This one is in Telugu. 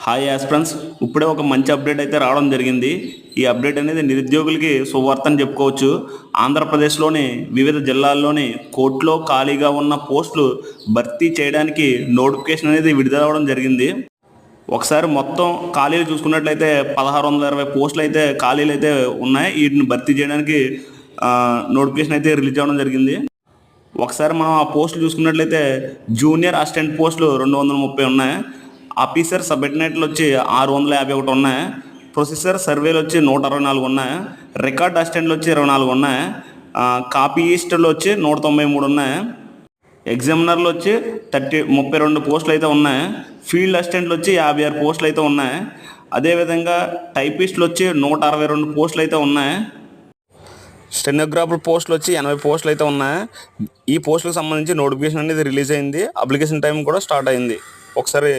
హాయ్ యాస్పిరెంట్స్, ఇప్పుడే ఒక మంచి అప్డేట్ అయితే రావడం జరిగింది. ఈ అప్డేట్ అనేది నిరుద్యోగులకి శుభవార్త అని చెప్పుకోవచ్చు. ఆంధ్రప్రదేశ్లోని వివిధ జిల్లాల్లోని కోర్టులో ఖాళీగా ఉన్న పోస్టులు భర్తీ చేయడానికి నోటిఫికేషన్ అనేది విడుదలవ్వడం జరిగింది. ఒకసారి మొత్తం ఖాళీలు చూసుకున్నట్లయితే 1620 పోస్టులు అయితే ఖాళీలు అయితే ఉన్నాయి. వీటిని భర్తీ చేయడానికి నోటిఫికేషన్ అయితే రిలీజ్ అవ్వడం జరిగింది. ఒకసారి మనం ఆ పోస్టులు చూసుకున్నట్లయితే జూనియర్ అసిస్టెంట్ పోస్టులు 230 ఉన్నాయి. ఆఫీసర్ సబార్డినేట్లు వచ్చి 651 ఉన్నాయి. ప్రొసెసర్ సర్వేలు వచ్చి 164 ఉన్నాయి. రికార్డ్ అసిస్టెంట్లు వచ్చి 24 ఉన్నాయి. కాపీయిస్టులు వచ్చి 193 ఉన్నాయి. ఎగ్జామినర్లు వచ్చి 32 పోస్టులు అయితే ఉన్నాయి. ఫీల్డ్ అసిస్టెంట్లు వచ్చి 56 పోస్టులు అయితే ఉన్నాయి. అదేవిధంగా టైపిస్టులు వచ్చి 162 పోస్టులు అయితే ఉన్నాయి. స్టెనోగ్రాఫర్ పోస్టులు వచ్చి 80 పోస్టులు అయితే ఉన్నాయి. ఈ పోస్టులకు సంబంధించి నోటిఫికేషన్ అనేది రిలీజ్ అయింది. అప్లికేషన్ టైం కూడా స్టార్ట్ అయింది. ఒకసారి